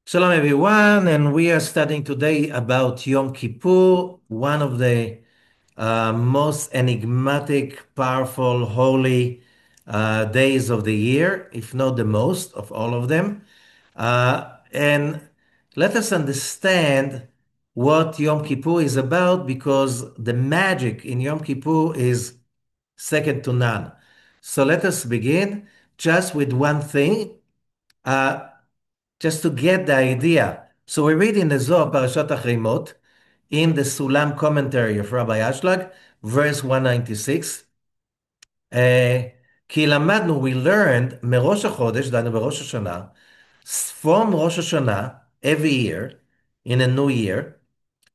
Shalom, everyone, and we are studying today about Yom Kippur, one of the most enigmatic, powerful, holy days of the year, if not the most of all of them. And let us understand what Yom Kippur is about, because the magic in Yom Kippur is second to none. So let us begin just with one thing. Uh, just to get the idea. So we read in the Zohar, Parashat Achrimot, in the Sulam commentary of Rabbi Ashlag, verse 196, כי למדנו, we learned, מראש החודש, דנו בראש השנה, from Rosh Hashanah, every year, in a new year,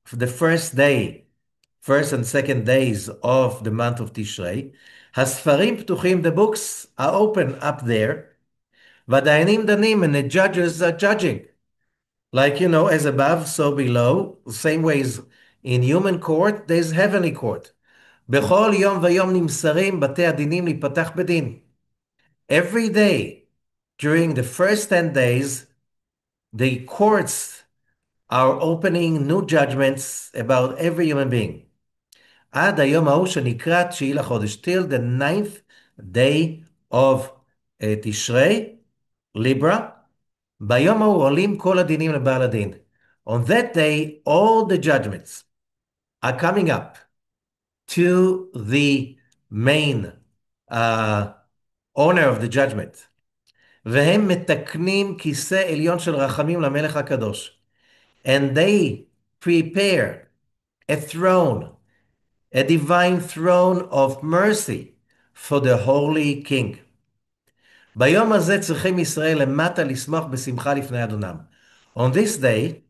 for the first day, first and second days of the month of Tishrei, הספרים פתוחים, the books are open up there, והדיינים דנים, and the judges are judging. Like, as above, so below. The same way as in human court, there's heavenly court. בכל יום ויום נמסרים בתי הדינים להיפתח בדין. Every day, during the first 10 days, the courts are opening new judgments about every human being. עד היום ההוא שנקרא 9 לחודש, till the ninth day of תשרי, Libra, ביום ההוא עולים כל הדינים לבעל הדין. On that day, all the judgments are coming up to the main owner of the judgment. והם מתקנים כיסא עליון של רחמים למלך הקדוש. And they prepare a throne, a divine throne of mercy for the holy king. ביום הזה צריכים ישראל למטה לשמוח בשמחה לפני אדונם. On this day,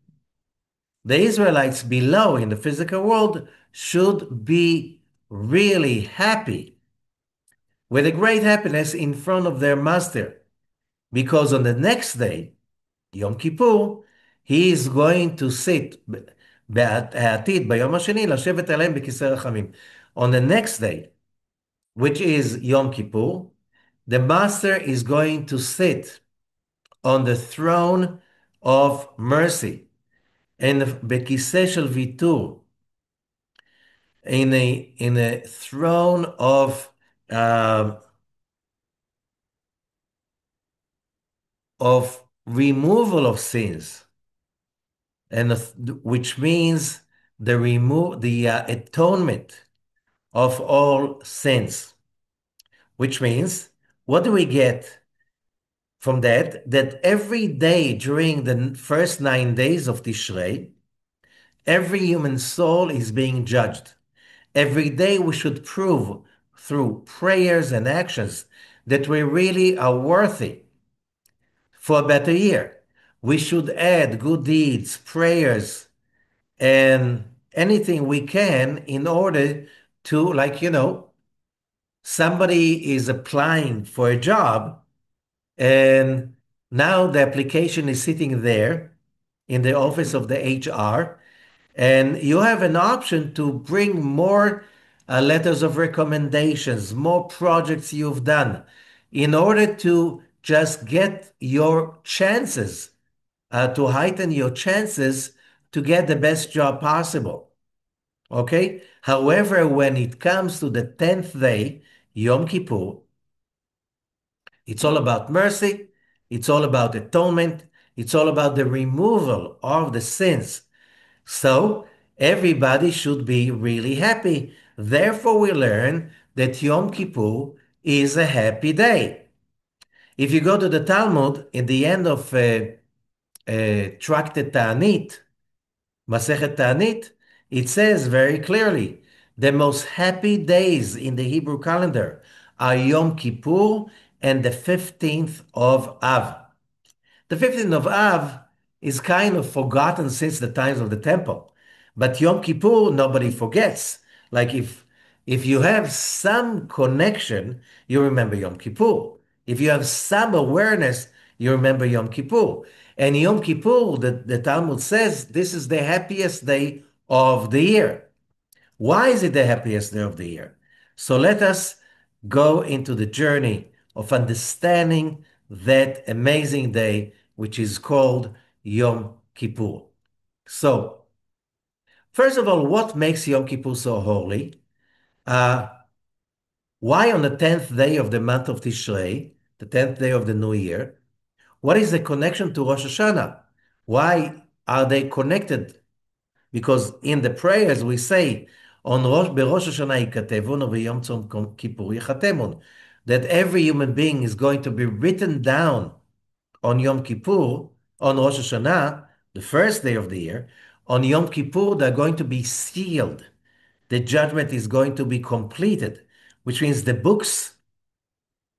the Israelites below in the physical world should be really happy with a great happiness in front of their master, because on the next day, Yom Kippur, he is going to sit העתיד, ביום השני, לשבת עליהם בכיסא רחמים. On the next day, which is Yom Kippur, the master is going to sit on the throne of mercy, and בכיסא של ויתור, in a throne uh, of removal of sins, and which means the atonement of all sins. Which means, what do we get from that? That every day during the first 9 days of Tishrei, every human soul is being judged. Every day we should prove through prayers and actions that we really are worthy for a better year. We should add good deeds, prayers, and anything we can in order to, somebody is applying for a job, and now the application is sitting there in the office of the HR, and you have an option to bring more letters of recommendations, more projects you've done, in order to just get your chances, to heighten your chances to get the best job possible. Okay? However, when it comes to the 10th day, Yom Kippur, it's all about mercy, it's all about atonement, it's all about the removal of the sins. So everybody should be really happy. Therefore, we learn that Yom Kippur is a happy day. If you go to the Talmud, in the end of Tractate Ta'anit, Masechet Ta'anit, it says very clearly, the most happy days in the Hebrew calendar are Yom Kippur and the 15th of Av. The 15th of Av is kind of forgotten since the times of the temple. But Yom Kippur, nobody forgets. Like if you have some connection, you remember Yom Kippur. If you have some awareness, you remember Yom Kippur. And Yom Kippur, the Talmud says, this is the happiest day of the year. Why is it the happiest day of the year? So let us go into the journey of understanding that amazing day, which is called Yom Kippur. So, first of all, what makes Yom Kippur so holy? Uh, why on the 10th day of the month of Tishrei, the 10th day of the new year? What is the connection to Rosh Hashanah? Why are they connected? Because in the prayers we say, on בראש השנה ייכתבון וביום צום כיפור ייחתמון, that every human being is going to be written down on Yom Kippur, on Rosh Hashanah, the first day of the year. On Yom Kippur, they're going to be sealed. The judgment is going to be completed, which means the books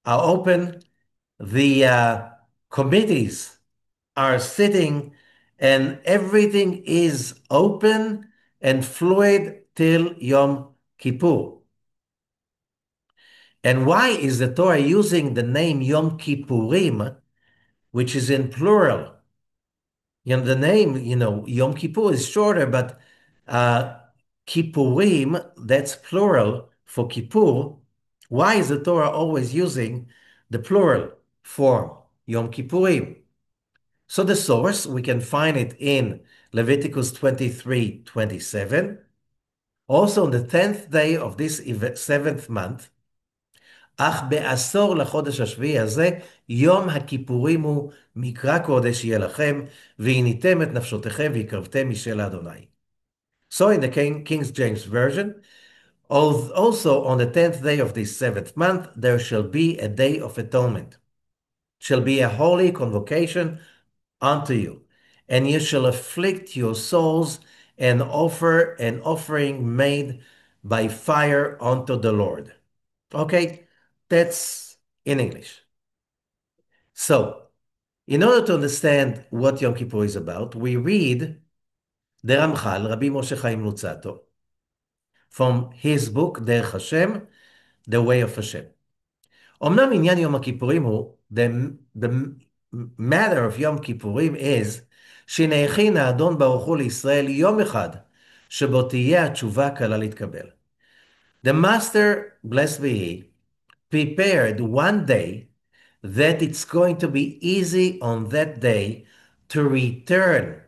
are open, the committees are sitting, and everything is open and fluid till Yom Kippur. And why is the Torah using the name Yom Kippurim, which is in plural? The name, Yom Kippur is shorter, but uh, Kippurim, that's plural for Kippur. Why is the Torah always using the plural form, Yom Kippurim? So the source, we can find it in Leviticus 23:27. Also on the 10th day of this seventh month, אך בעשור לחודש השביעי הזה, יום הכיפורים הוא מקרא קודש יהיה לכם, ועיניתם את נפשותיכם והקרבתם משל אדוני. So in the King James Version, also on the 10th day of this seventh month, there shall be a day of atonement. Shall be a holy convocation unto you, and you shall afflict your souls and offer an offering made by fire unto the Lord. Okay, that's in English. So, in order to understand what Yom Kippur is about, we read the Ramchal, Rabbi Moshe Chaim Luzzatto, from his book, Derech Hashem, The Way of Hashem. אמנם עניין יום הכיפורים הוא, the matter of יום כיפורים is, שנכין האדון ברוך הוא לישראל יום אחד, שבו תהיה התשובה קלה להתקבל. The master, blessed be he, prepared one day that it's going to be easy on that day to return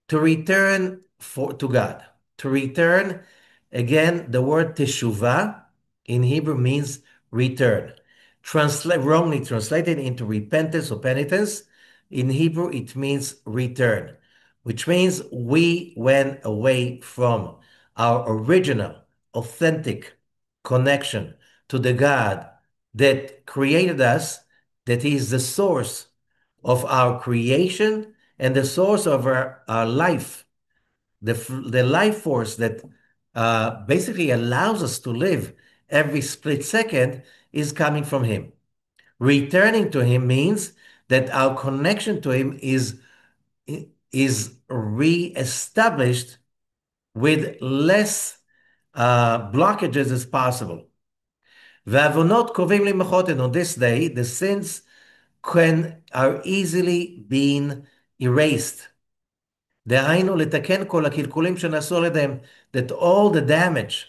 to God. To return, again, the word teshuvah in Hebrew means return. Wrongly translated into repentance or penitence, in Hebrew it means return, which means we went away from our original, authentic connection to the God that created us, that is the source of our creation and the source of our life, the life force that basically allows us to live every split second is coming from Him. Returning to Him means that our connection to Him is re-established with less blockages as possible. ועוונות קובעים למחות, and on this day, the sins are easily being erased. דהיינו, לתקן כל הקלקולים שנעשו על ידיהם, that all the damage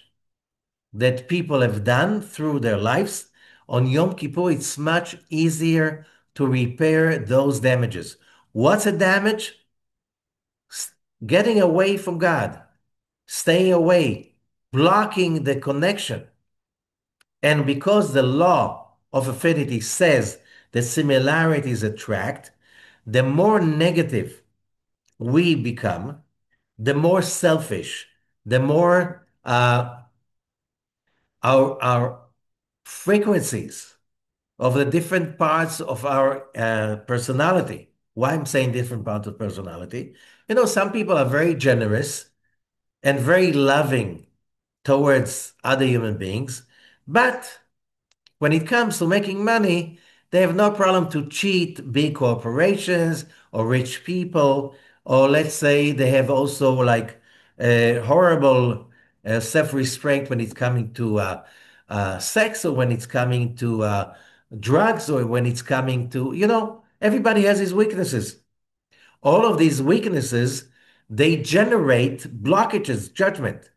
that people have done through their lives, on Yom Kippur, it's much easier to repair those damages. What's a damage? Getting away from God, staying away, blocking the connection. And because the law of affinity says that similarities attract, the more negative we become, the more selfish, the more our frequencies of the different parts of our personality. Why I'm saying different parts of personality? Some people are very generous and very loving towards other human beings, but when it comes to making money, they have no problem to cheat big corporations or rich people, or let's say they have also like horrible self-restraint when it's coming to sex, or when it's coming to drugs, or when it's coming to, everybody has his weaknesses. All of these weaknesses, they generate blockages, judgment.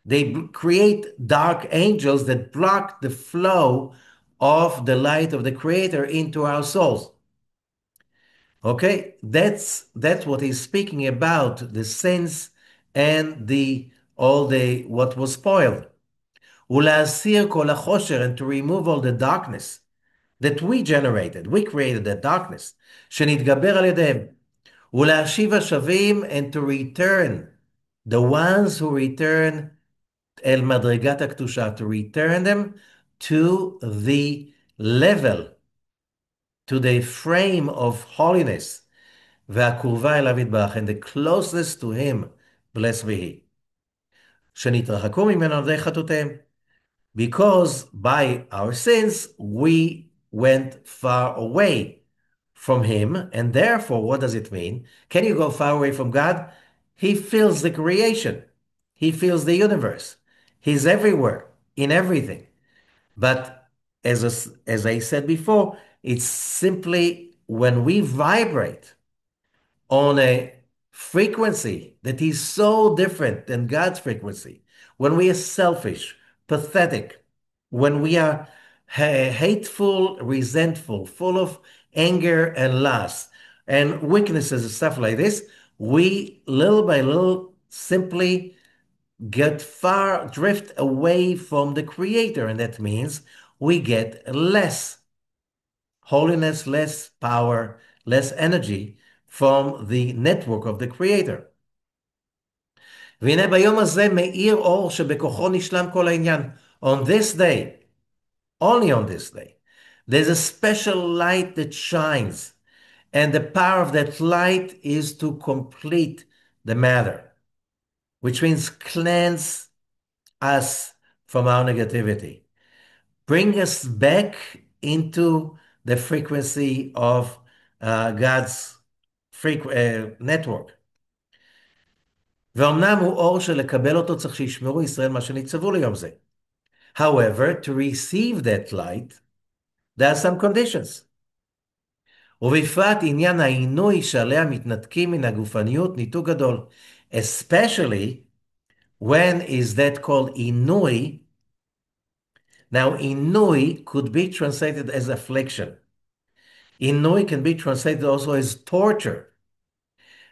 They create dark angels that block the flow of the light of the Creator into our souls. Okay, that's what he's speaking about, the sins and the all the what was spoiled. ולהסיר כל החושך, and to remove all the darkness that we generated, we created that darkness, שנתגבר על ידיהם. ולהשיב השבים, and to return, the ones who return אל מדרגת הקדושה, to return them to the level, to the frame of holiness, והקרובה אליו יתברך, and the closest to him, blessed be he. שנתרחקו ממנו על ידי חטאותיהם. Because by our sins we went far away from him, and therefore, what does it mean? Can you go far away from God? He fills the creation. He fills the universe. He's everywhere, in everything. But as I said before, it's simply when we vibrate on a frequency that is so different than God's frequency, when we are selfish, pathetic, when we are hateful, resentful, full of anger and lust and weaknesses and stuff like this, we little by little simply drift away from the Creator. And that means we get less holiness, less power, less energy from the network of the Creator. והנה ביום הזה מאיר אור שבכוחו נשלם כל העניין. On this day, only on this day, there's a special light that shines, and the power of that light is to complete the matter, which means cleanse us from our negativity, bring us back into the frequency of God's network. ואומנם הוא אור שלקבל אותו צריך שישמרו ישראל מה שנצטוו ליום זה. However, to receive that light, there are some conditions. ובפרט עניין העינוי שעליה מתנתקים מן הגופניות ניתוק גדול. Especially when is that called עינוי? Now, עינוי could be translated as affliction. Inui can be translated also as torture.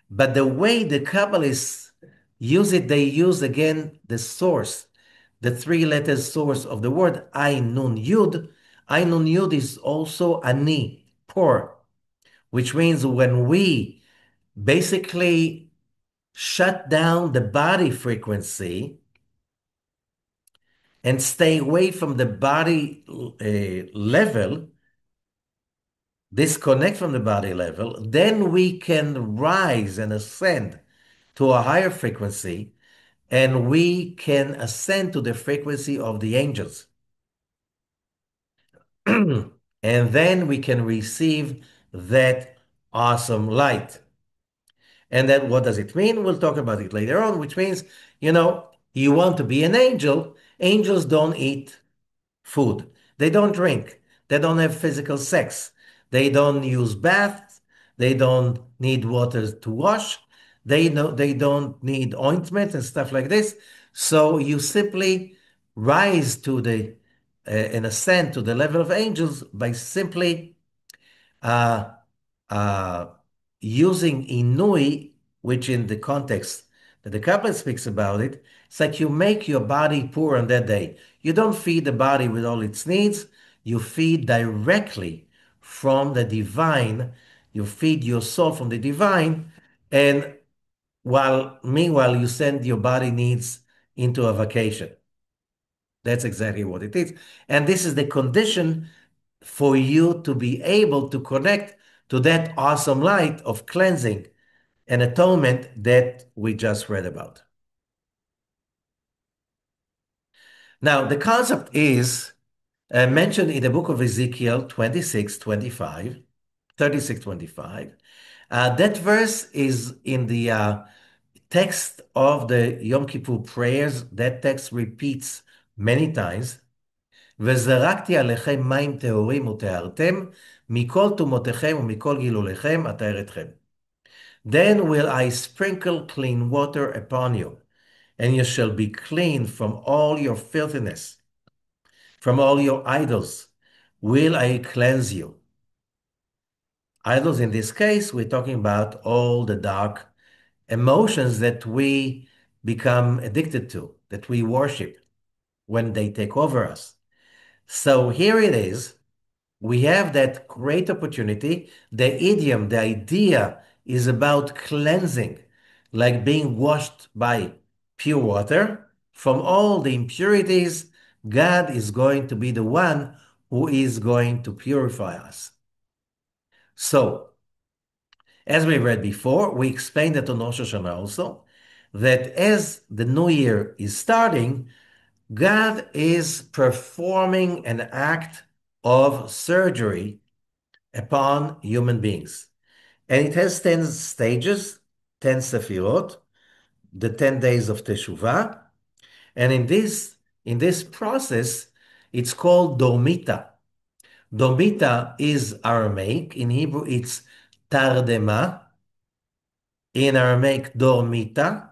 But the way the Kabbalists use it, they use again the source, the three letters source of the word Ein Nun Yud. Ein Nun Yud is also ani, poor, which means when we basically shut down the body frequency and stay away from the body level, disconnect from the body level, then we can rise and ascend to a higher frequency, and we can ascend to the frequency of the angels. And then we can receive that awesome light. And then what does it mean? We'll talk about it later on, which means, you want to be an angel. Angels don't eat food. They don't drink. They don't have physical sex. They don't use baths. They don't need water to wash. They don't need ointment and stuff like this. So you simply rise to and ascend to the level of angels by simply uh, uh, using Inui, which in the context that the Kabbalah speaks about it, it's like you make your body poor on that day. You don't feed the body with all its needs. You feed directly from the divine. You feed your soul from the divine. And meanwhile, you send your body needs into a vacation. That's exactly what it is. And this is the condition for you to be able to connect to that awesome light of cleansing and atonement that we just read about. Now, the concept is mentioned in the book of Ezekiel 26:25, 36:25. That verse is in the text of the Yom Kippur prayers. That text repeats many times. וזרקתי עליכם מים טהורים וטהרתם, מכל טומאותיכם ומכל גילוליכם אטהר אתכם. Then will I sprinkle clean water upon you, and you shall be clean from all your filthiness. From all your idols will I cleanse you. Idols, in this case, we're talking about all the dark emotions that we become addicted to, that we worship when they take over us. So here it is. We have that great opportunity. The idiom, the idea is about cleansing, like being washed by pure water from all the impurities. God is going to be the one who is going to purify us. So, as we read before, we explained that on Rosh Hashanah also, that as the new year is starting, God is performing an act of surgery upon human beings. And it has 10 stages, 10 sefirot, the 10 days of Teshuvah. And in this process, it's called Dormita. Dormita is Aramaic. In Hebrew, it's Tardema. In Aramaic, Dormita.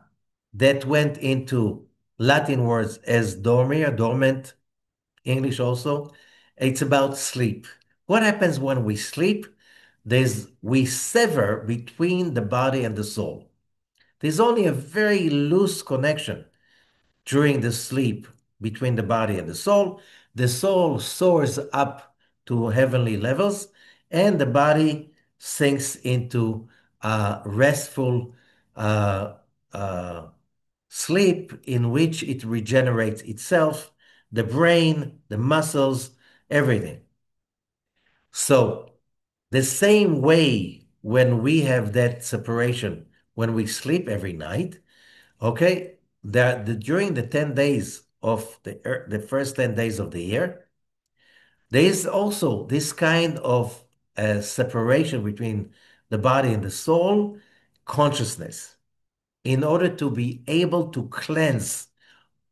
That went into Latin words as dormir, dormant, English also. It's about sleep. What happens when we sleep? We sever between the body and the soul. There's only a very loose connection during the sleep between the body and the soul. The soul soars up to heavenly levels, and the body sinks into restful uh, uh, sleep in which it regenerates itself, the brain, the muscles, everything. So, the same way when we have that separation, when we sleep every night, okay, during the 10 days of the first 10 days of the year, there is also this kind of separation between the body and the soul, consciousness, in order to be able to cleanse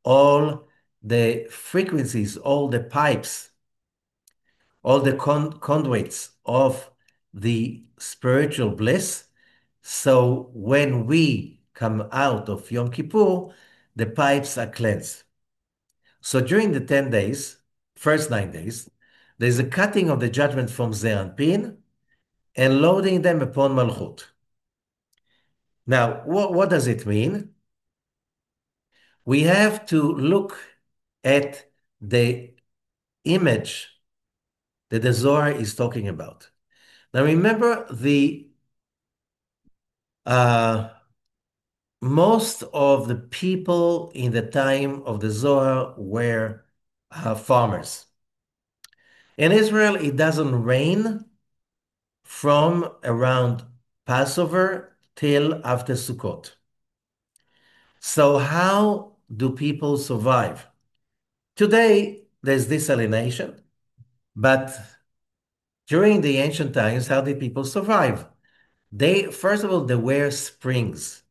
all the frequencies, all the pipes, all the conduits of the spiritual bliss. So when we come out of Yom Kippur, the pipes are cleansed. So during the 10 days, first 9 days, there's a cutting of the judgment from Zeranpin and loading them upon Malchut. Now, what does it mean? We have to look at the image that the Zohar is talking about. Now, remember, uh, most of the people in the time of the Zohar were farmers. In Israel, it doesn't rain from around Passover till after Sukkot. So how do people survive? Today, there's desalination, but during the ancient times, how did people survive? First of all, there were springs.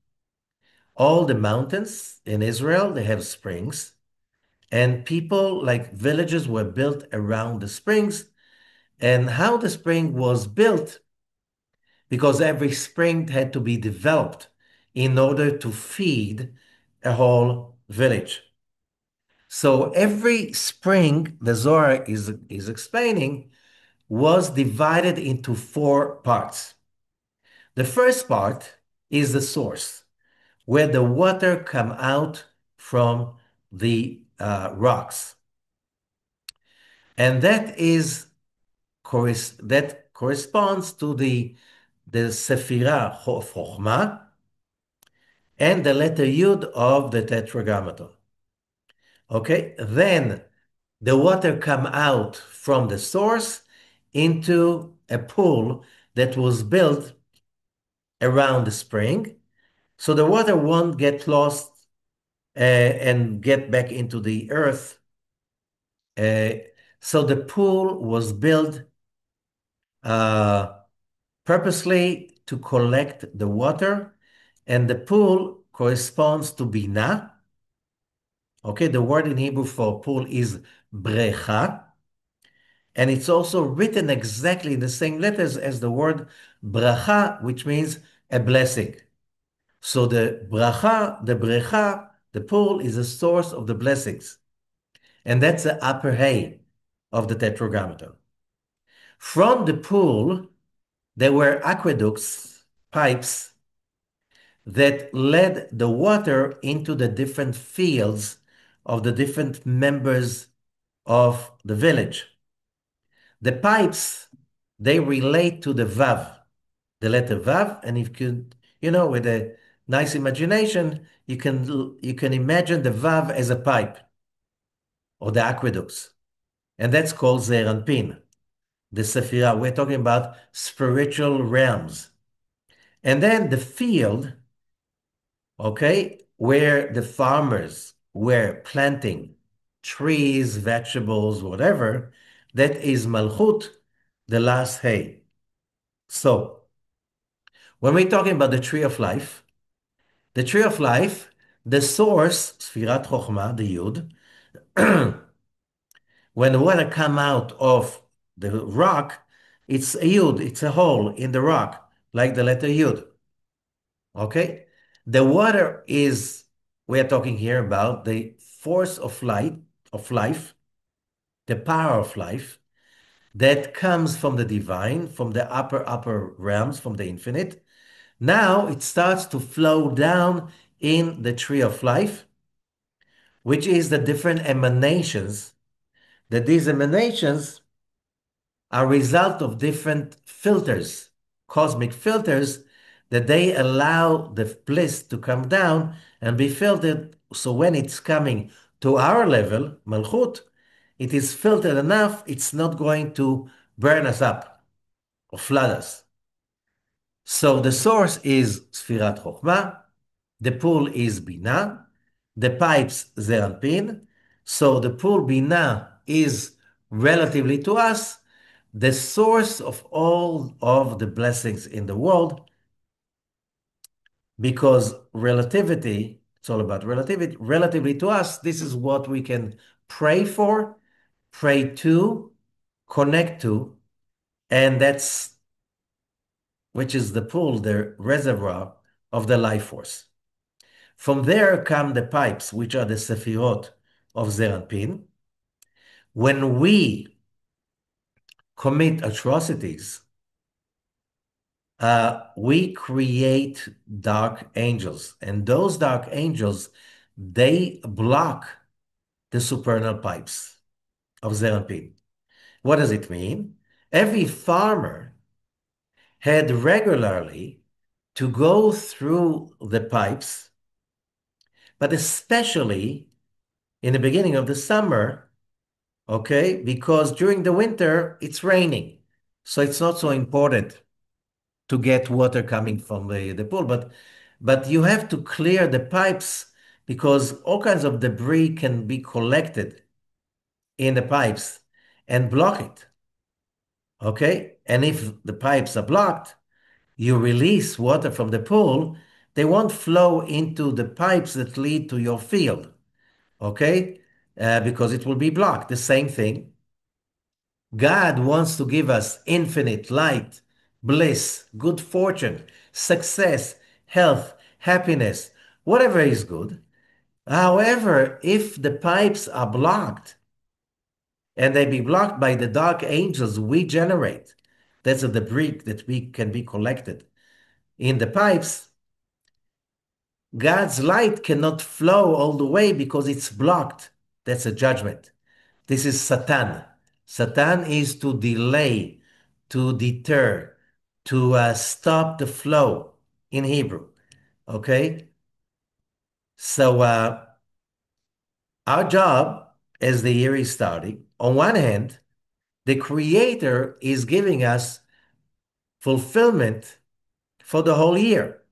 All the mountains in Israel, they have springs, and people, like villages, were built around the springs. And how the spring was built, because every spring had to be developed in order to feed a whole village. So every spring, the Zohar is explaining, was divided into four parts. The first part is the source, where the water come out from the rocks. And that corresponds to the Sephirah of Chokhmah and the letter Yud of the Tetragrammaton. Okay, then the water come out from the source into a pool that was built around the spring, so the water won't get lost and get back into the earth. Uh, so the pool was built uh, purposely to collect the water, and the pool corresponds to Binah. Okay, the word in Hebrew for pool is brecha, and it's also written exactly in the same letters as the word bracha, which means a blessing. So the bracha, the brecha, the pool is a source of the blessings. And that's the upper hay of the Tetragrammaton. From the pool, There were aqueducts, pipes that led the water into the different fields of the different members of the village. The pipes, they relate to the Vav, the letter Vav, and if you, with a nice imagination, you can imagine the Vav as a pipe or the aqueducts, and that's called Zeir Anpin, the Sephirah. We're talking about spiritual realms. And then the field, okay, where the farmers were planting trees, vegetables, whatever, that is Malchut, the last hay. So when we're talking about the tree of life, the tree of life, the source, Sfirat Chochmah, the Yud, when the water come out of the rock, it's a Yud, it's a hole in the rock, like the letter Yud. Okay? The water is, we are talking here about the force of light, of life, the power of life that comes from the divine, from the upper realms, from the infinite. Now it starts to flow down in the tree of life, which is the different emanations, that these emanations are result of different filters, cosmic filters, that they allow the bliss to come down and be filtered. So when it's coming to our level, Malchut, it is filtered enough, it's not going to burn us up or flood us. So the source is Sfirat Chokhmah, the pool is Binah, the pipes Zeir Anpin. So the pool Binah is relatively to us the source of all of the blessings in the world, because relativity, it's all about relativity. Relatively to us, this is what we can pray for, pray to, connect to, and that's which is the pool, the reservoir of the life force. From there come the pipes, which are the Sefirot of Zeir Anpin. When we commit atrocities, we create dark angels, and those dark angels, they block the supernal pipes of Zeir Anpin. What does it mean? Every farmer had regularly to go through the pipes, but especially in the beginning of the summer, okay, because during the winter it's raining, so it's not so important to get water coming from the pool, but you have to clear the pipes because all kinds of debris can be collected in the pipes and block it. Okay? And if the pipes are blocked, you release water from the pool, they won't flow into the pipes that lead to your field. Okay? Because it will be blocked. The same thing. God wants to give us infinite light, bliss, good fortune, success, health, happiness, whatever is good. However, if the pipes are blocked and they be blocked by the dark angels we generate, that's a debris that we can be collected in the pipes, God's light cannot flow all the way because it's blocked. That's a judgment. This is Satan. Satan is to delay, to deter, to stop the flow in Hebrew. Okay? So our job as the year is starting, on one hand, the Creator is giving us fulfillment for the whole year.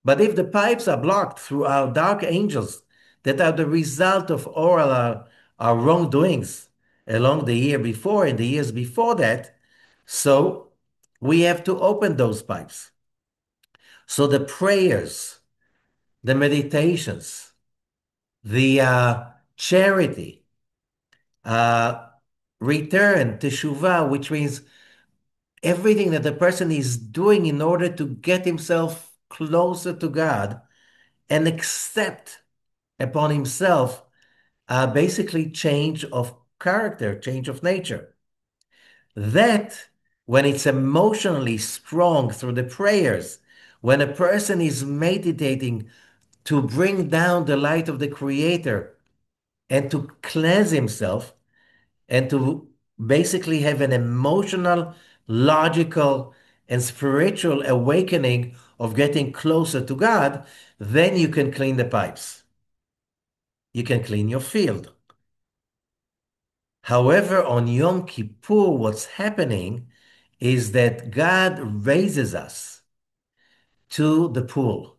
But if the pipes are blocked through our dark angels that are the result of all our wrongdoings along the year before and the years before that, so we have to open those pipes. So the prayers, the meditations, the charity, uh, return, teshuvah, which means everything that the person is doing in order to get himself closer to God and accept upon himself basically change of character, change of nature. That when it's emotionally strong through the prayers, when a person is meditating to bring down the light of the Creator and to cleanse himself and to basically have an emotional, logical, and spiritual awakening of getting closer to God, then you can clean the pipes. You can clean your field. However, on Yom Kippur, what's happening is that God raises us to the pool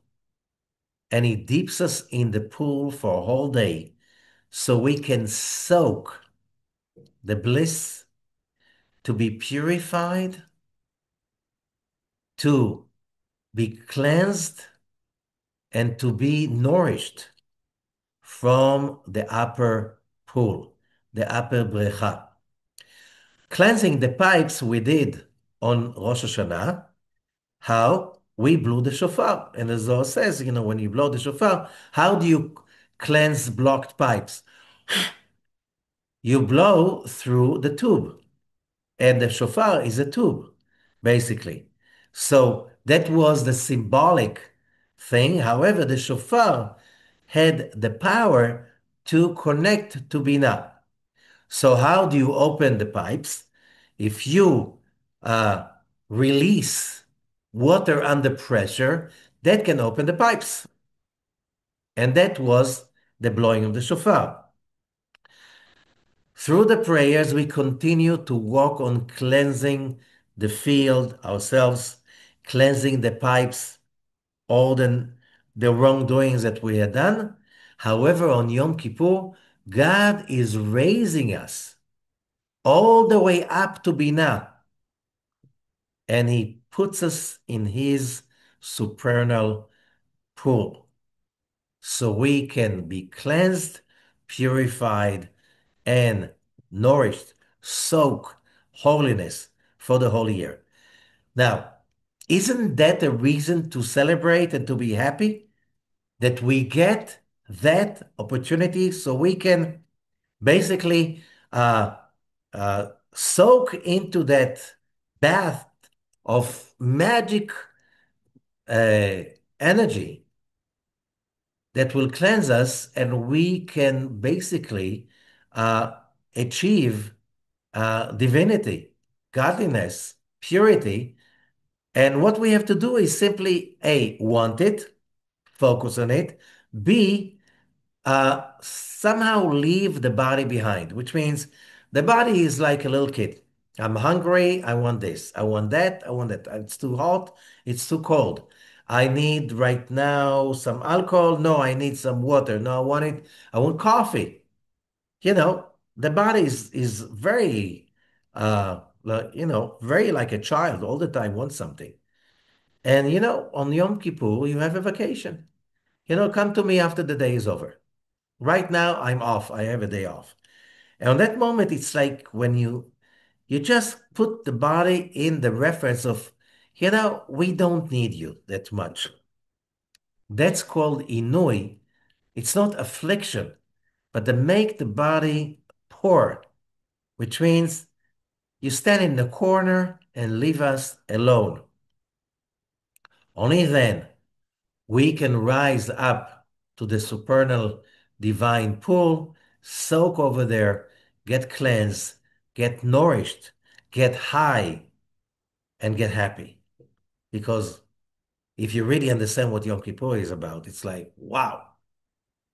and He dips us in the pool for a whole day so we can soak the bliss, to be purified, to be cleansed, and to be nourished from the upper pool, the upper brecha. Cleansing the pipes we did on Rosh Hashanah. How? We blew the shofar. And the Zohar says, when you blow the shofar, how do you cleanse blocked pipes? You blow through the tube. And the shofar is a tube, basically. So that was the symbolic thing. However, the shofar had the power to connect to Binah. So how do you open the pipes? If you uh, release water under pressure, that can open the pipes. And that was the blowing of the shofar. Through the prayers, we continue to walk on cleansing the field ourselves, cleansing the pipes, all the wrongdoings that we had done. However, on Yom Kippur, God is raising us all the way up to Binah, and He puts us in His supernal pool so we can be cleansed, purified, and nourished, soak holiness for the whole year. Now, isn't that a reason to celebrate and to be happy that we get that opportunity so we can basically soak into that bath of magic uh, energy that will cleanse us, and we can basically uh, achieve divinity, godliness, purity. And what we have to do is simply A, want it, focus on it, B, somehow leave the body behind, which means the body is like a little kid. I'm hungry, I want this, I want that, I want that. It's too hot, it's too cold. I need right now some alcohol. No, I need some water. No, I want coffee. The body is very, very like a child all the time, wants something. And, on Yom Kippur, you have a vacation. Come to me after the day is over. Right now, I'm off. I have a day off. And on that moment, it's like when you just put the body in the reference of, we don't need you that much. That's called inui. It's not affliction, but to make the body poor, which means you stand in the corner and leave us alone. Only then we can rise up to the supernal divine pool, soak over there, get cleansed, get nourished, get high, and get happy. Because if you really understand what Yom Kippur is about, it's like, wow.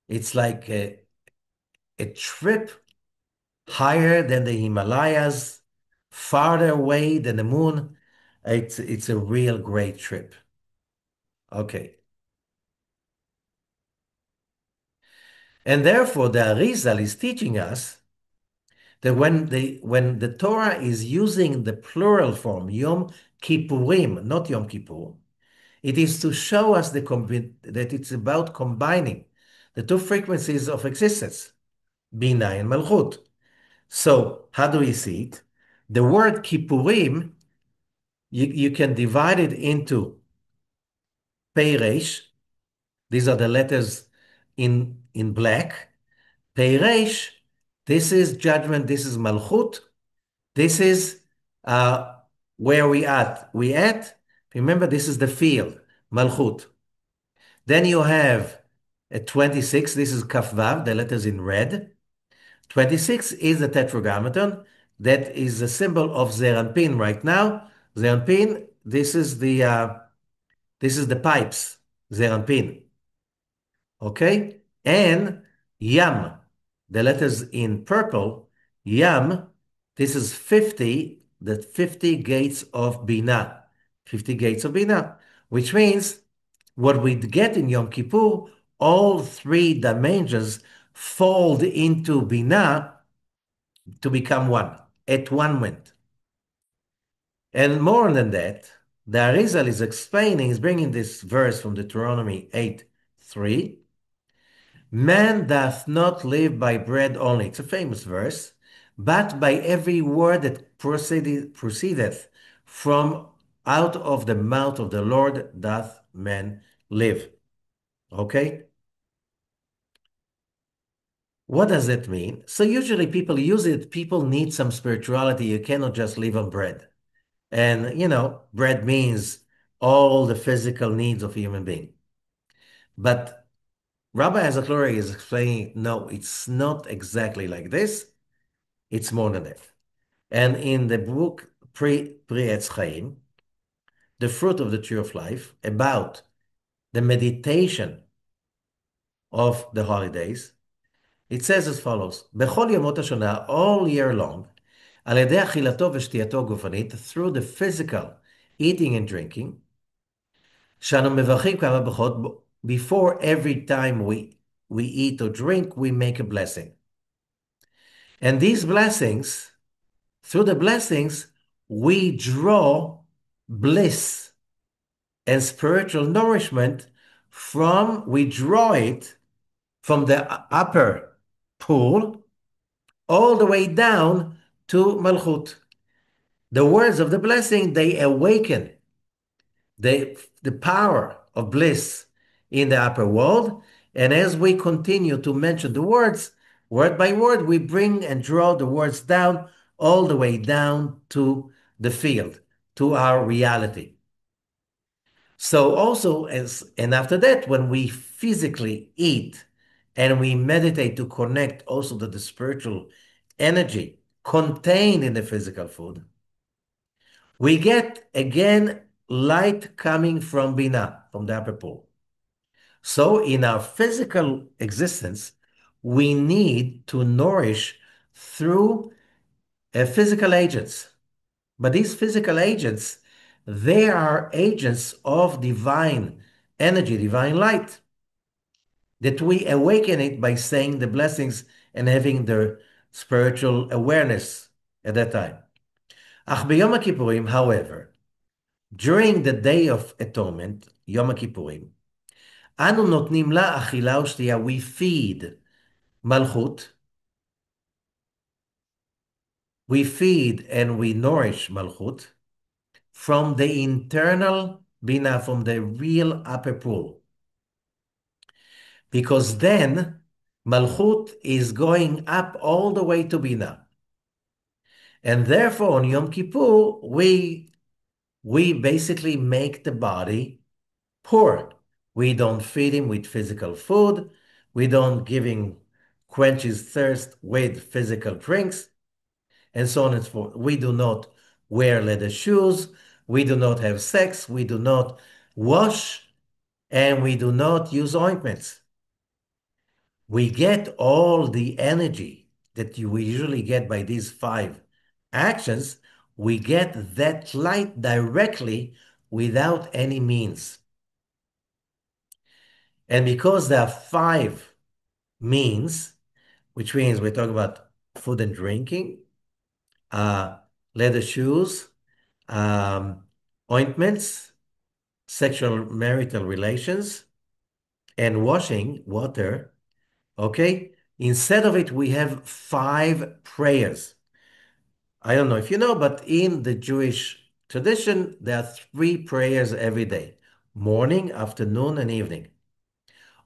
It's like a trip higher than the Himalayas, farther away than the moon. It's a real great trip. Okay. And therefore, the Arizal is teaching us that when the Torah is using the plural form, Yom Kippurim, not Yom Kippur, it is to show us that it's about combining the two frequencies of existence, Bina and Malchut. So how do we see it? The word Kippurim, you can divide it into Peiresh. These are the letters in black. Peiresh, this is judgment, this is Malchut, this is where we at? Remember, this is the field, Malchut. Then you have a 26, this is Kaf Vav, the letters in red. 26 is the tetragrammaton. That is a symbol of Zeranpin right now. Zeranpin, this is the pipes, Zeranpin. Okay? And Yam, the letters in purple, Yam, this is 50, the 50 gates of Binah. 50 gates of Binah, which means what we get in Yom Kippur, all three dimensions fold into Binah to become one, at one moment. And more than that, the Arizal is explaining, is bringing this verse from Deuteronomy 8:3. Man doth not live by bread only. It's a famous verse, but by every word that proceedeth from out of the mouth of the Lord doth man live. Okay? What does that mean? So usually people use it, people need some spirituality. You cannot just live on bread. And, bread means all the physical needs of a human being. But Rabbi Azaklori is explaining, no, it's not exactly like this. It's more than that. And in the book Pri Etz Chaim, The Fruit of the Tree of Life, about the meditation of the holidays, it says as follows, בכל ימות השנה, all year long, על ידי אכילתו ושתייתו הגופנית, through the physical eating and drinking, שאנו מברכים כמה ברכות, before every time we eat or drink, we make a blessing. And these blessings, through the blessings, we draw bliss and spiritual nourishment we draw it from the upper pool all the way down to Malchut. The words of the blessing, they awaken the power of bliss in the upper world. And as we continue to mention the words, word by word, we bring and draw the words down all the way down to the field, to our reality. So also, and after that, when we physically eat and we meditate to connect also to the spiritual energy contained in the physical food, we get again light coming from Binah, from the upper pool. So in our physical existence, we need to nourish through physical agents. But these physical agents, they are agents of divine energy, divine light, that we awaken it by saying the blessings and having the spiritual awareness at that time. Ach b'Yom Kippurim, however, during the Day of Atonement, Yom Kippurim, אנו נותנים לה אכילה ושתייה, we feed Malchut, we feed and we nourish Malchut from the internal Bina, from the real upper pool. Because then Malchut is going up all the way to Bina. And therefore on Yom Kippur, we basically make the body poor. We don't feed him with physical food. We don't give him quench his thirst with physical drinks, and so on and so forth. We do not wear leather shoes. We do not have sex. We do not wash, and we do not use ointments. We get all the energy that we usually get by these 5 actions. We get that light directly without any means. And because there are 5 means, which means we're talking about food and drinking, leather shoes, ointments, sexual marital relations, and washing water, okay? Instead of it, we have 5 prayers. I don't know if you know, but in the Jewish tradition, there are 3 prayers every day, morning, afternoon, and evening.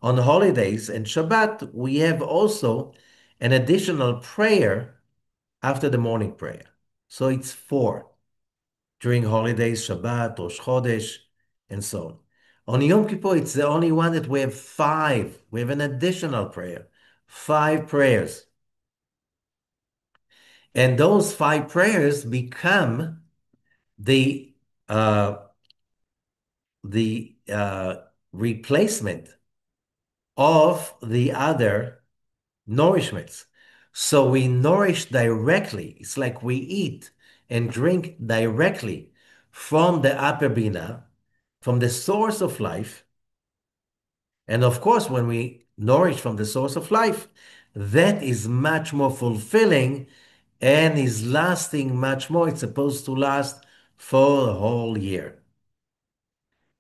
On holidays and Shabbat, we have also an additional prayer after the morning prayer. So it's 4. during holidays, Shabbat, Rosh Chodesh, and so on. On Yom Kippur, it's the only one that we have five. We have an additional prayer, five prayers. And those five prayers become the uh, the replacement of the other nourishments. So we nourish directly. It's like we eat and drink directly from the upper bina, from the source of life. And of course, when we nourish from the source of life, that is much more fulfilling and is lasting much more. It's supposed to last for a whole year.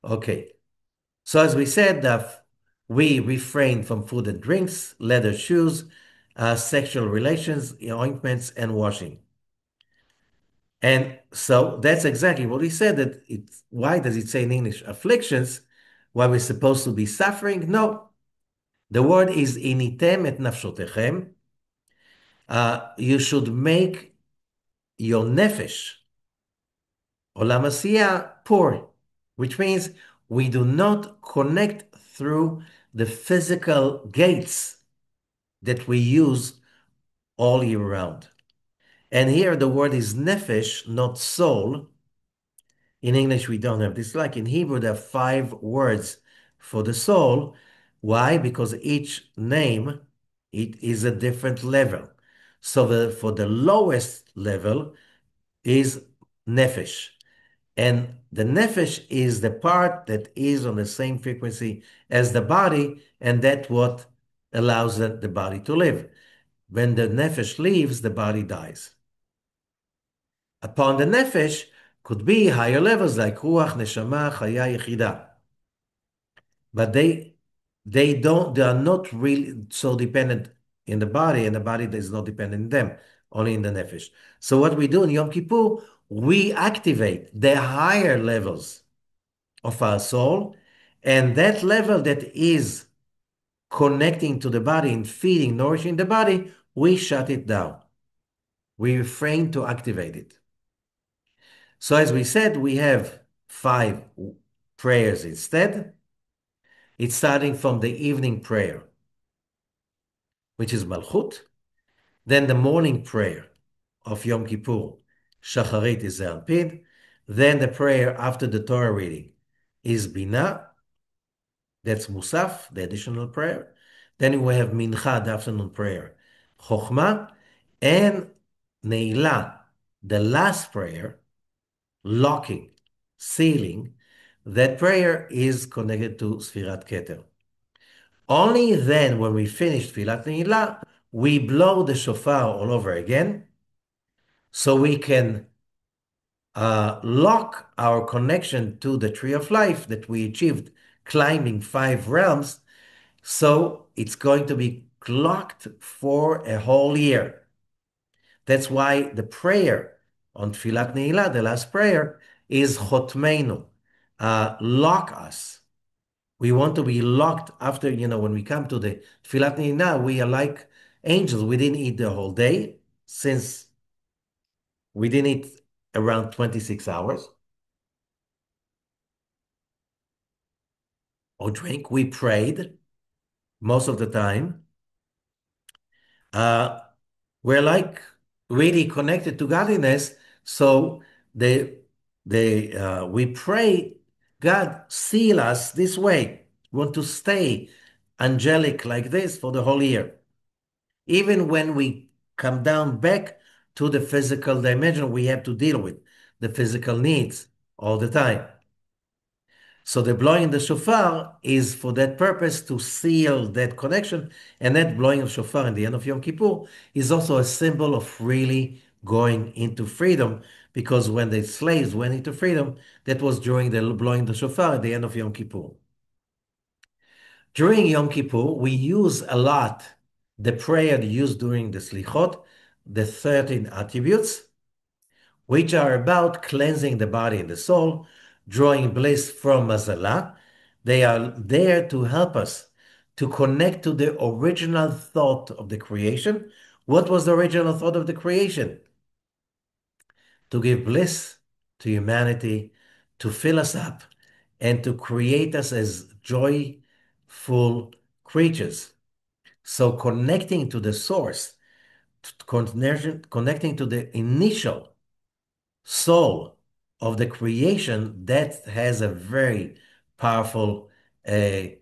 Okay. So as we said, we refrain from food and drinks, leather shoes, sexual relations, ointments, and washing. And so that's exactly what he said. That it's why does it say in English afflictions? Why we're supposed to be suffering? No, the word is initem et nafshotechem. You should make your nefesh, olam asiyah, poor, which means we do not connect through the physical gates that we use all year round. And here the word is nefesh, not soul. In English, we don't have this. Like in Hebrew, there are five words for the soul. Why? Because each name, it is a different level. So for the lowest level is nefesh. And the nefesh is the part that is on the same frequency as the body, and that's what allows the body to live. When the nefesh leaves, the body dies. Upon the nefesh could be higher levels like ruach, neshama, chaya, yechida. But they are not really so dependent in the body, and the body is not dependent in them, only in the nefesh. So what we do in Yom Kippur, we activate the higher levels of our soul, and that level that is connecting to the body and feeding, nourishing the body, we shut it down. We refrain to activate it. So as we said, we have five prayers instead. It's starting from the evening prayer, which is Malchut, then the morning prayer of Yom Kippur, Shacharit is Ze'anpid, then the prayer after the Torah reading is Binah, that's Musaf, the additional prayer. Then we have Mincha, the afternoon prayer, Chokhmah, and Neilah, the last prayer, locking, sealing, that prayer is connected to Sfirat Keter. Only then, when we finish Tfilat Neilah, we blow the shofar all over again, so we can lock our connection to the tree of life that we achieved climbing five realms. So it's going to be locked for a whole year. That's why the prayer on Tfilat Neilah, the last prayer, is Chotmeinu, lock us. We want to be locked after, when we come to the Tfilat Neilah, we are like angels. We didn't eat the whole day since we didn't eat around 26 hours or drink. We prayed most of the time. Uh, we're like really connected to godliness. So we pray, God, seal us this way. We want to stay angelic like this for the whole year. Even when we come down back to the physical dimension, we have to deal with the physical needs all the time. So the blowing the shofar is for that purpose, to seal that connection. And that blowing of shofar in the end of Yom Kippur is also a symbol of really going into freedom, because when the slaves went into freedom, that was during the blowing the shofar at the end of Yom Kippur. During Yom Kippur, we use a lot the prayer used during the Slichot, the 13 attributes, which are about cleansing the body and the soul, drawing bliss from Mazalah. They are there to help us to connect to the original thought of the creation. What was the original thought of the creation? To give bliss to humanity, to fill us up, and to create us as joyful creatures. So connecting to the source, connecting to the initial soul of the creation, that has a very powerful, you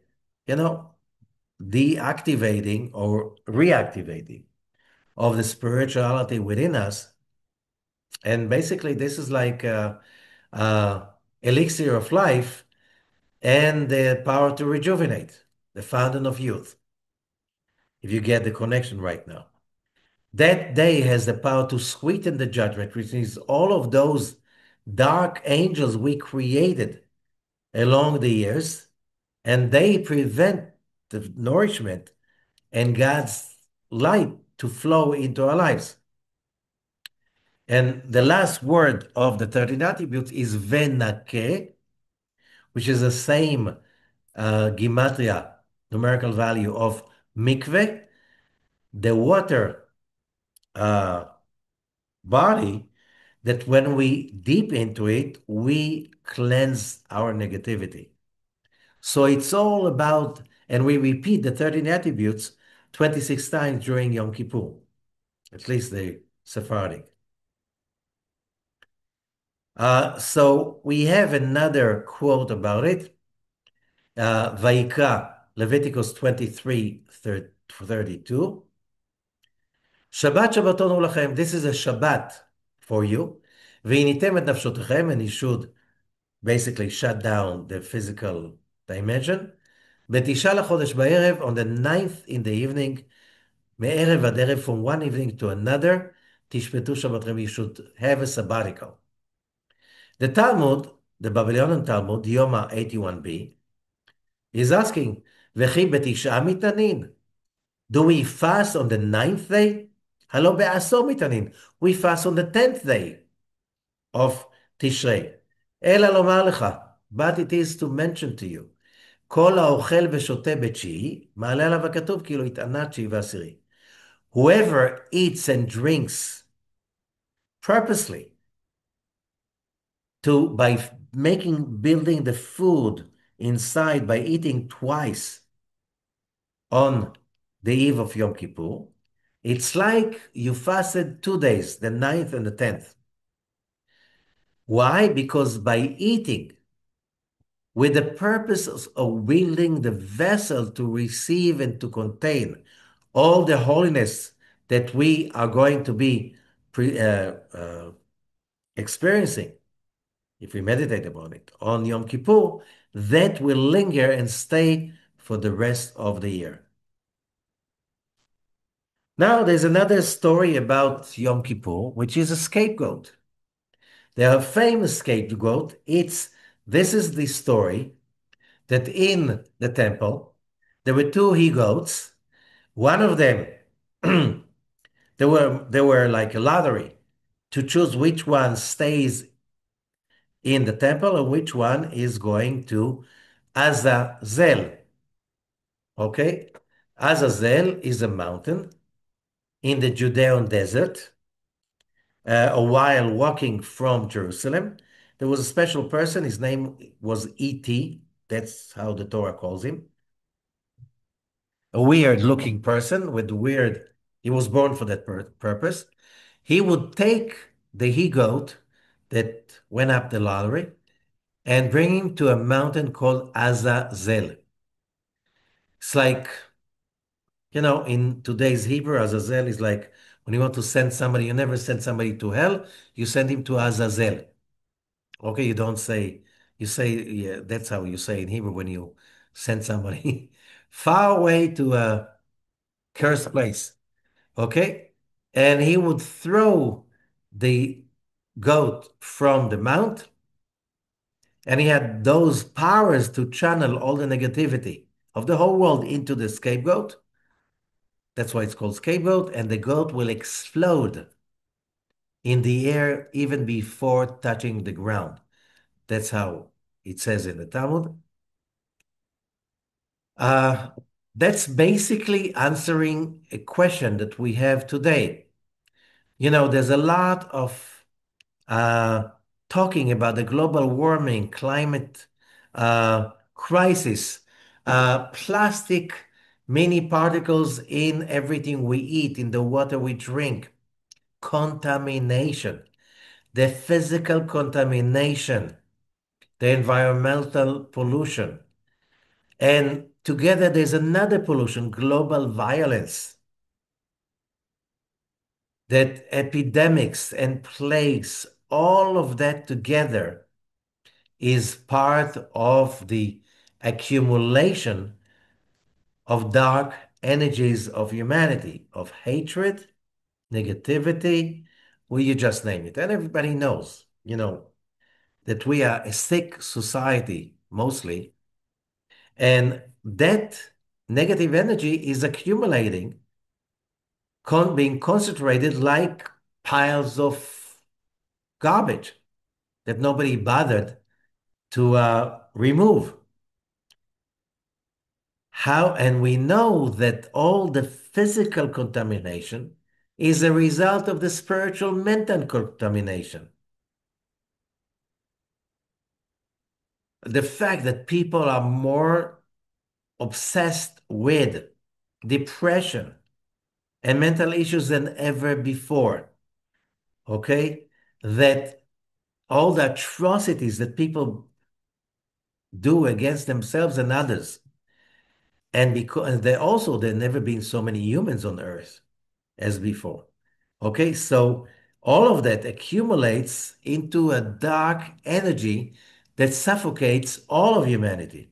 know, deactivating or reactivating of the spirituality within us. And basically, this is like uh, elixir of life and the power to rejuvenate, the fountain of youth, if you get the connection right now. That day has the power to sweeten the judgment, which is all of those dark angels we created along the years, and they prevent the nourishment and God's light to flow into our lives. And the last word of the 13 attributes is venake, which is the same gematria, numerical value of mikveh, the water uh, body that when we deep into it, we cleanse our negativity. So it's all about, and we repeat the 13 attributes 26 times during Yom Kippur, at least the Sephardic. So we have another quote about it. Vayikra, Leviticus 23, 32. Shabbat Shabbatonu lachem. This is a Shabbat for you. V'initem et nafshotechem, and you should basically shut down the physical dimension. B'tisha lachodesh ba'erev, on the ninth in the evening, me'erev ad erev, from one evening to another, tishpetu Shabbatchem, you should have a sabbatical. The Talmud, the Babylonian Talmud, Yoma 81b, is asking, V'chi b'tisha mitanin. Do we fast on the ninth day? Halo be'aso mitanin. We fast on the 10th day of Tishrei. Ela lomar lecha, but it is to mention to you, כל האוכל ושותה בתשיעי, מעלה עליו הכתוב כאילו התענה תשיעי ועשירי. Whoever eats and drinks purposely by building the food inside by eating twice on the eve of Yom Kippur, it's like you fasted 2 days, the 9th and the 10th. Why? Because by eating with the purpose of building the vessel to receive and to contain all the holiness that we are going to be experiencing, if we meditate upon it, on Yom Kippur, that will linger and stay for the rest of the year. Now, there's another story about Yom Kippur, which is a scapegoat. There are famous scapegoat. This is the story that in the temple, there were two he-goats. One of them, there were like a lottery to choose which one stays in the temple and which one is going to Azazel. Okay? Azazel is a mountain in the Judean desert. While walking from Jerusalem, there was a special person. His name was E.T. That's how the Torah calls him. A weird-looking person with weird. He was born for that purpose. He would take the he-goat that went up the lottery and bring him to a mountain called Azazel. It's like, in today's Hebrew, Azazel is like when you want to send somebody, you never send somebody to hell, you send him to Azazel. Okay, you don't say, you say, yeah, that's how you say in Hebrew when you send somebody far away to a cursed place. Okay? And he would throw the goat from the mount, and he had those powers to channel all the negativity of the whole world into the scapegoat. That's why it's called scapegoat, and the goat will explode in the air even before touching the ground. That's how it says in the Talmud. That's basically answering a question that we have today. There's a lot of talking about the global warming, climate crisis, plastic mini particles in everything we eat, in the water we drink, contamination, the physical contamination, the environmental pollution. And together there's another pollution, global violence, that epidemics and plagues, all of that together is part of the accumulation of dark energies of humanity, of hatred, negativity, well, you just name it. And everybody knows, that we are a sick society mostly, and that negative energy is accumulating, being concentrated like piles of garbage that nobody bothered to remove. How, and we know that all the physical contamination is a result of the spiritual mental contamination. The fact that people are more obsessed with depression and mental issues than ever before. Okay? That all the atrocities that people do against themselves and others. And because there never been so many humans on Earth as before. Okay, so all of that accumulates into a dark energy that suffocates all of humanity.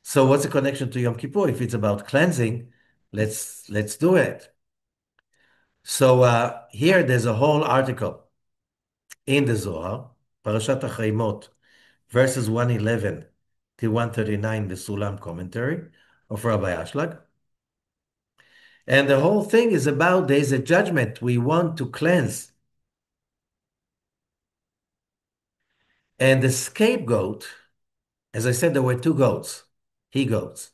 So what's the connection to Yom Kippur? If it's about cleansing, let's do it. So here there's a whole article in the Zohar, Parashat Achreimot, verses 111 to 139, the Sulam commentary of Rabbi Ashlag. And the whole thing is about there's a judgment we want to cleanse. And the scapegoat, as I said, there were two goats, he goats.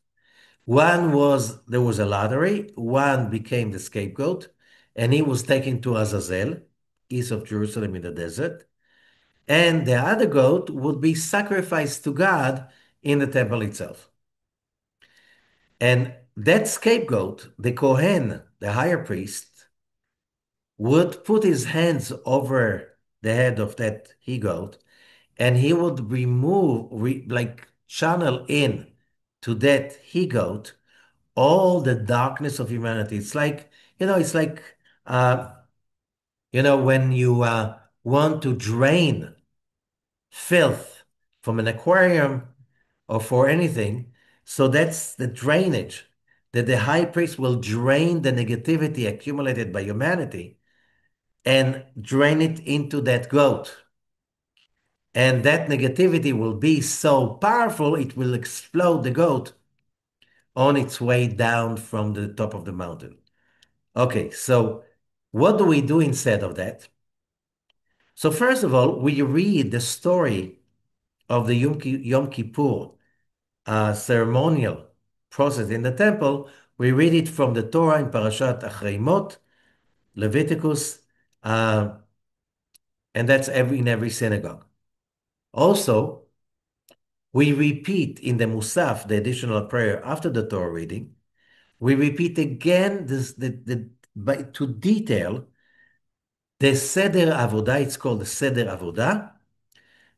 There was a lottery, one became the scapegoat, and he was taken to Azazel, east of Jerusalem in the desert. And the other goat would be sacrificed to God in the temple itself. And that scapegoat, the Kohen, the higher priest, would put his hands over the head of that he goat, and he would like channel in to that he goat all the darkness of humanity. It's like, uh, when you want to drain filth from an aquarium or for anything. So that's the drainage, that the high priest will drain the negativity accumulated by humanity and drain it into that goat. And that negativity will be so powerful, it will explode the goat on its way down from the top of the mountain. Okay, so what do we do instead of that? So first of all, we read the story of the Yom Kippur ceremonial process in the temple. We read it from the Torah in Parashat Achreimot, Leviticus, uh, and that's in every synagogue. Also, we repeat in the Musaf, the additional prayer after the Torah reading, we repeat again to detail the Seder Avodah. It's called the Seder Avodah,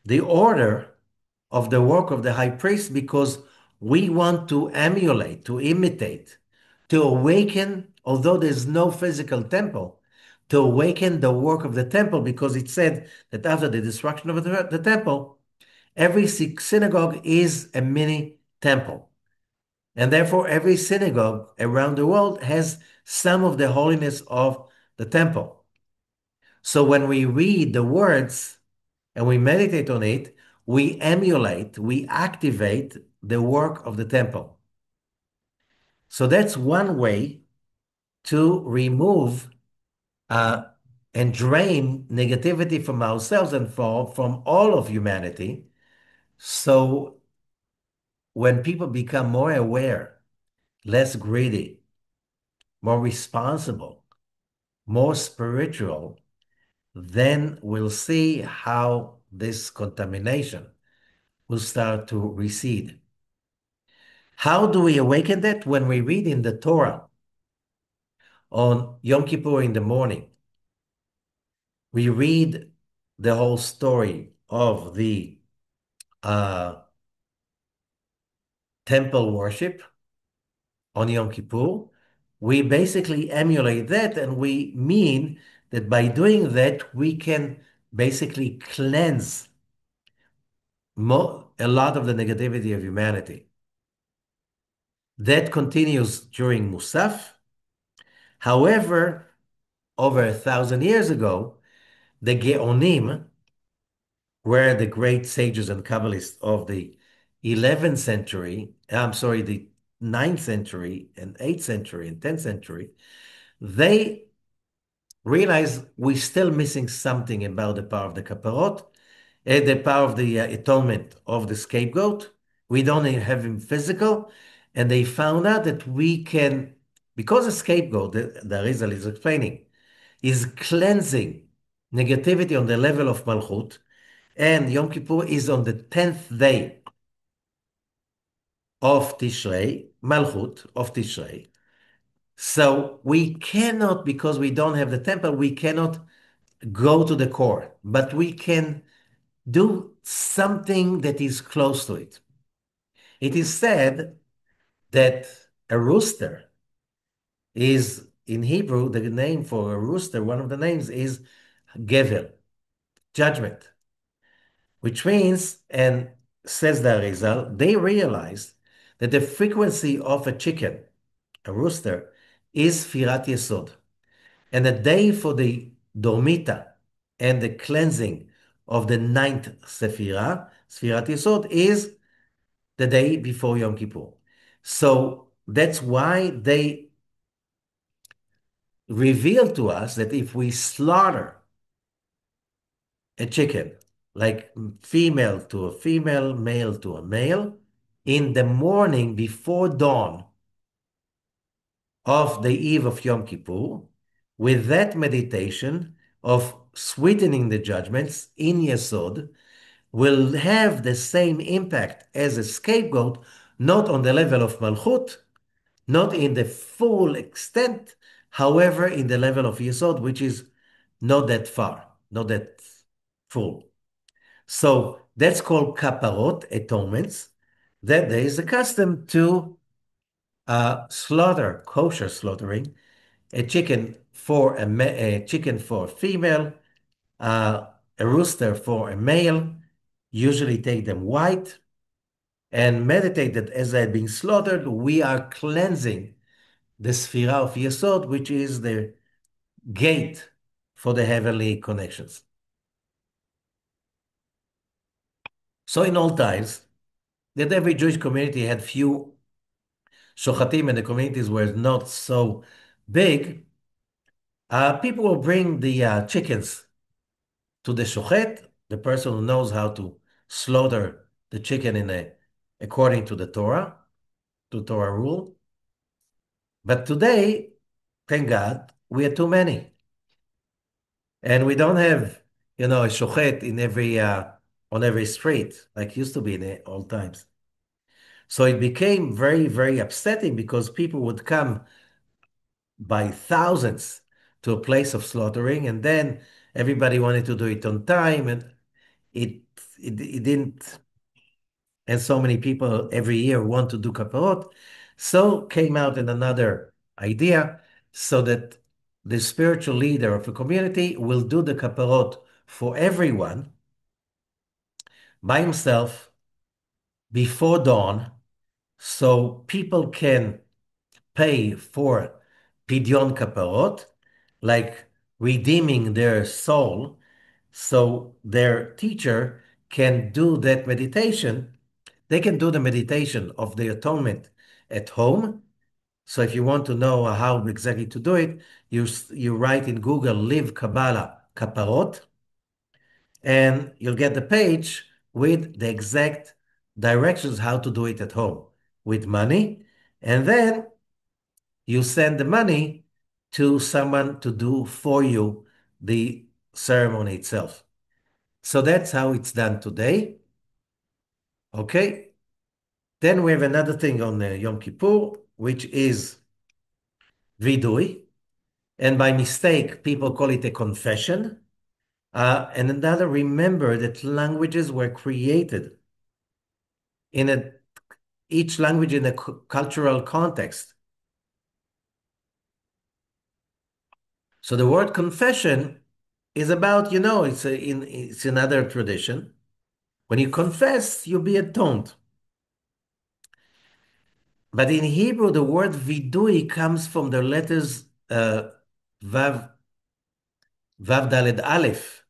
the order of the work of the high priest, because we want to emulate, to imitate, to awaken, although there's no physical temple, to awaken the work of the temple, because it said that after the destruction of the temple, every synagogue is a mini temple. And therefore, every synagogue around the world has some of the holiness of the temple. So when we read the words and we meditate on it, we emulate, we activate the work of the temple. So that's one way to remove and drain negativity from ourselves and from all of humanity. So when people become more aware, less greedy, more responsible, more spiritual, then we'll see how this contamination will start to recede. How do we awaken that? When we read in the Torah on Yom Kippur in the morning, we read the whole story of the uh, temple worship on Yom Kippur. We basically emulate that, and we mean that by doing that, we can basically cleanse a lot of the negativity of humanity. That continues during Musaf. However, over 1,000 years ago, the Geonim were the great sages and Kabbalists of the 11th century, I'm sorry, the 9th century and 8th century and 10th century. They realized we're still missing something about the power of the Kapparot, the power of the atonement of the scapegoat. We don't have him physical. And they found out that we can, because a scapegoat, the Arizal is explaining, is cleansing negativity on the level of Malchut, and Yom Kippur is on the 10th day of Tishrei, Malchut of Tishrei. So we cannot, because we don't have the temple, we cannot go to the core, but we can do something that is close to it. It is said that a rooster is, in Hebrew, the name for a rooster, one of the names is Gever, judgment, which means, and says the Arizal, they realized that the frequency of a chicken, a rooster, is Firat Yesod. And the day for the Dormita and the cleansing of the ninth Sephirah, Sfirat Yesod, is the day before Yom Kippur. So that's why they reveal to us that if we slaughter a chicken, like female to a female, male to a male, in the morning before dawn of the eve of Yom Kippur, with that meditation of sweetening the judgments in Yesod, will have the same impact as a scapegoat, not on the level of Malchut, not in the full extent, however, in the level of Yesod, which is not that far, not that full. So that's called Kapparot, atonements, that there is a custom to slaughter, kosher slaughtering, a chicken for a chicken for a female, a rooster for a male, usually take them white, and meditate that as they're being slaughtered, we are cleansing the Sphira of Yesod, which is the gate for the heavenly connections. So in old times, that every Jewish community had few shochatim and the communities were not so big, people will bring the chickens to the shochet, the person who knows how to slaughter the chicken according to the Torah, to Torah rule. But today, thank God, we are too many. And we don't have, a shochet in on every street, like used to be in the old times. So it became very, very upsetting because people would come by thousands to a place of slaughtering, and then everybody wanted to do it on time, and it it didn't. And so many people every year want to do kapparot. So came out in another idea, so that the spiritual leader of a community will do the kapparot for everyone by himself before dawn, so people can pay for pidyon kapparot, like redeeming their soul, so their teacher can do that meditation. They can do the meditation of the atonement at home. So if you want to know how exactly to do it, you write in Google Live Kabbalah Kapparot, and you'll get the page with the exact directions how to do it at home with money. And then you send the money to someone to do for you the ceremony itself. So that's how it's done today. Okay. Then we have another thing on Yom Kippur, which is vidui. And by mistake, people call it a confession. And another, remember that languages were created in each language in a cultural context. So the word confession is about, it's another tradition. When you confess, you be atoned. But in Hebrew, the word vidui comes from the letters vav, vav daled aleph,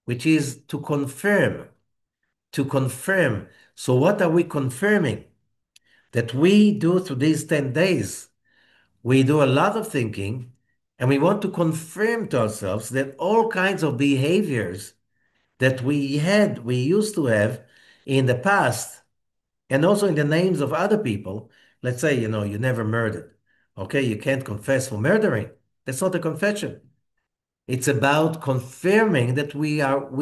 which is to confirm, to confirm. So what are we confirming? That we do through these 10 days. We do a lot of thinking, and we want to confirm to ourselves that all kinds of behaviors that we used to have in the past, and also in the names of other people. Let's say, you never murdered. Okay, you can't confess for murdering. That's not a confession. It's about confirming that we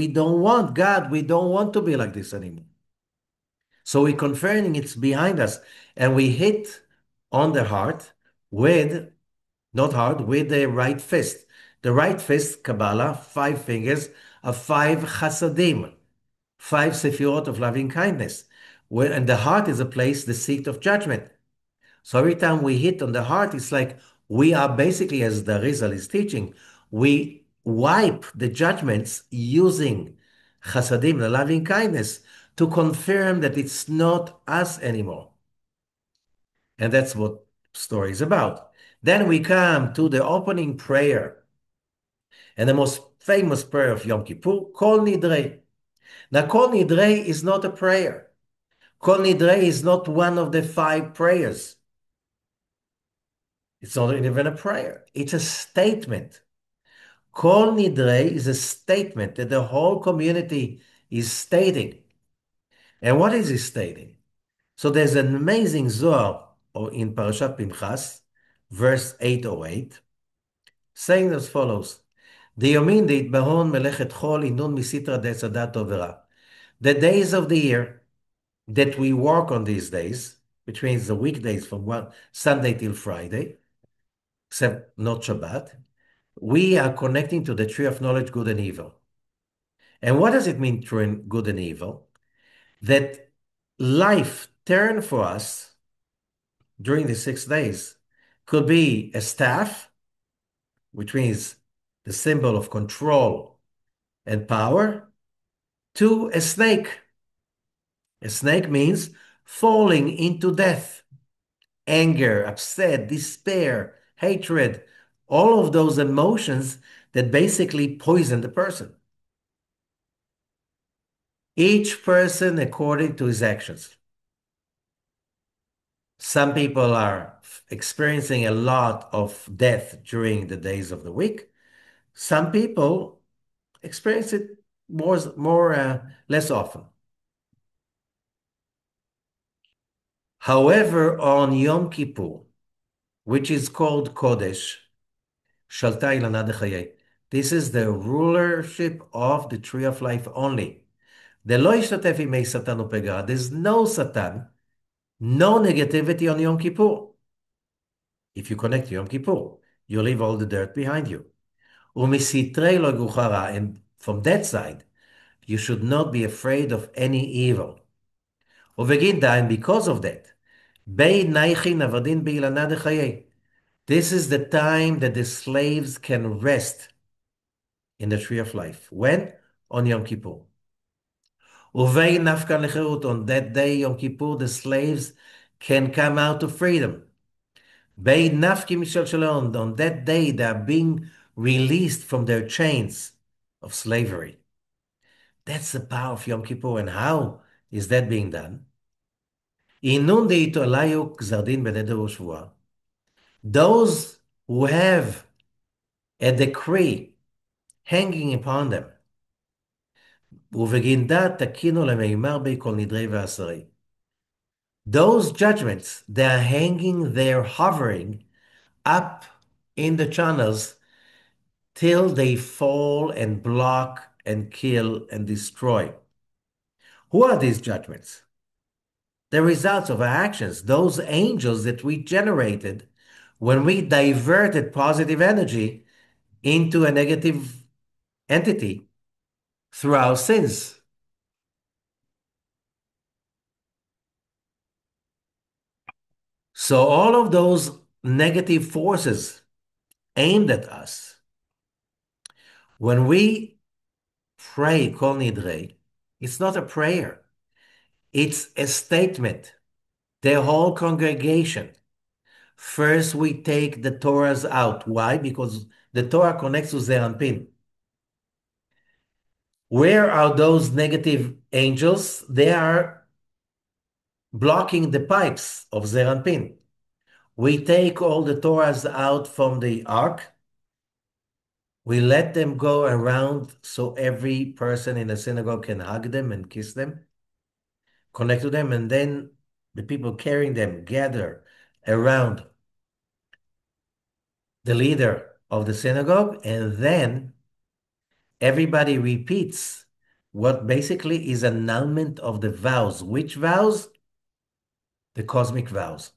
don't want God, we don't want to be like this anymore. So we're confirming it's behind us, and we hit on the heart with, not hard, with the right fist. The right fist, Kabbalah, 5 fingers, of 5 chasadim, 5 sefirot of loving kindness. And the heart is a place, the seat of judgment. So every time we hit on the heart, it's like we are basically, as the Rizal is teaching, we wipe the judgments using chasadim, the loving kindness, to confirm that it's not us anymore. And that's what story is about. Then we come to the opening prayer and the most famous prayer of Yom Kippur, Kol Nidrei. Now, Kol Nidrei is not a prayer. Kol Nidrei is not one of the 5 prayers. It's not even a prayer. It's a statement. Kol Nidrei is a statement that the whole community is stating. And what is he stating? So there's an amazing Zohar in Parashat Pinchas, verse 808, saying as follows, Diyomin deitbahon melechet chol inun misitra desadat tovera. The days of the year that we work on these days, which means the weekdays from Sunday till Friday, except not Shabbat, we are connecting to the tree of knowledge, good and evil. And what does it mean, true and good and evil? That life turned for us during the 6 days could be a staff, which means the symbol of control and power, to a snake. A snake means falling into death, anger, upset, despair, hatred, all of those emotions that basically poison the person. Each person according to his actions. Some people are experiencing a lot of death during the days of the week. Some people experience it less often. However, on Yom Kippur, which is called Kodesh, Shalta Ilana Dechayei, this is the rulership of the tree of life only. There's no Satan, no negativity on Yom Kippur. If you connect to Yom Kippur, you leave all the dirt behind you. And from that side, you should not be afraid of any evil. And because of that, this is the time that the slaves can rest in the tree of life. When? On Yom Kippur. On that day, Yom Kippur, the slaves can come out to freedom. On that day, they are being released from their chains of slavery. That's the power of Yom Kippur. And how is that being done? Those who have a decree hanging upon them, those judgments, they are hanging, they're hovering up in the channels till they fall and block and kill and destroy. Who are these judgments? The results of our actions, those angels that we generated when we diverted positive energy into a negative entity through our sins. So all of those negative forces aimed at us, when we pray Kol Nidre, it's not a prayer, it's a statement. The whole congregation. First, we take the Torahs out. Why? Because the Torah connects to Zeranpin. Where are those negative angels? They are blocking the pipes of Zeranpin. We take all the Torahs out from the ark. We let them go around so every person in the synagogue can hug them and kiss them, connect to them, and then the people carrying them gather around the leader of the synagogue, and then everybody repeats what basically is annulment of the vows. Which vows? The cosmic vows.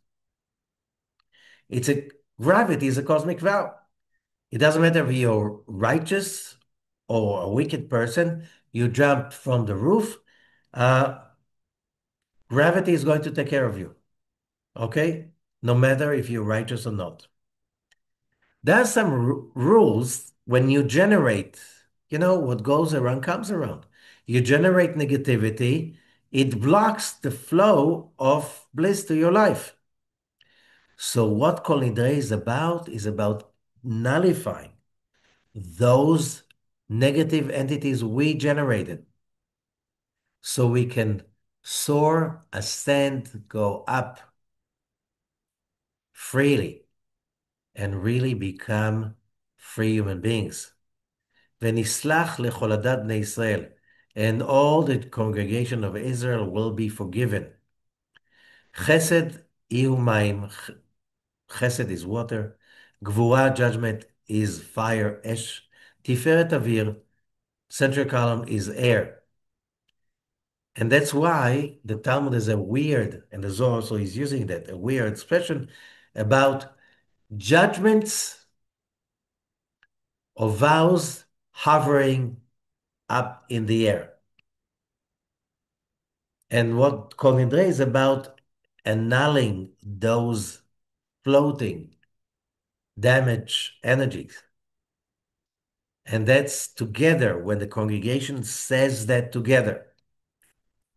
It's a gravity is a cosmic vow. It doesn't matter if you're righteous or a wicked person, you jump from the roof, uh, gravity is going to take care of you. Okay? No matter if you're righteous or not. There are some rules when you generate, what goes around comes around. You generate negativity, it blocks the flow of bliss to your life. So what Kol Nidre is about nullifying those negative entities we generated so we can soar, ascend, go up freely and really become free human beings. ונסלח לכל עדת בני ישראל, and all the congregation of Israel will be forgiven. Chesed יהיו מים, chesed is water, גבורה, judgment, is fire, אש, תפארת אוויר, central column is air. And that's why the Talmud is a weird, and the Zohar also is using that, a weird expression about judgments or vows hovering up in the air. And what Kol Nidre is about annulling those floating damage energies. And that's together, when the congregation says that together.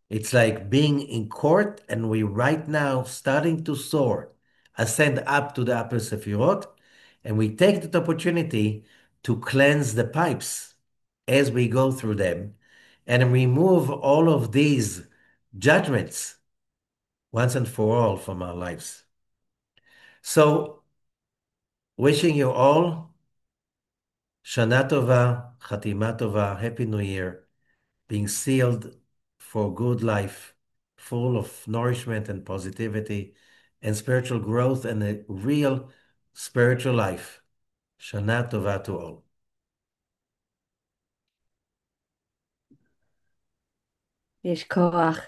It's like being in court, and we right now starting to soar, ascend up to the upper Sefirot, and we take that opportunity to cleanse the pipes as we go through them and remove all of these judgments once and for all from our lives. So, wishing you all Shana Tova, Chatima Tova, Happy New Year, being sealed for good life, full of nourishment and positivity and spiritual growth and a real spiritual life. Shana Tova to all. יש כוח.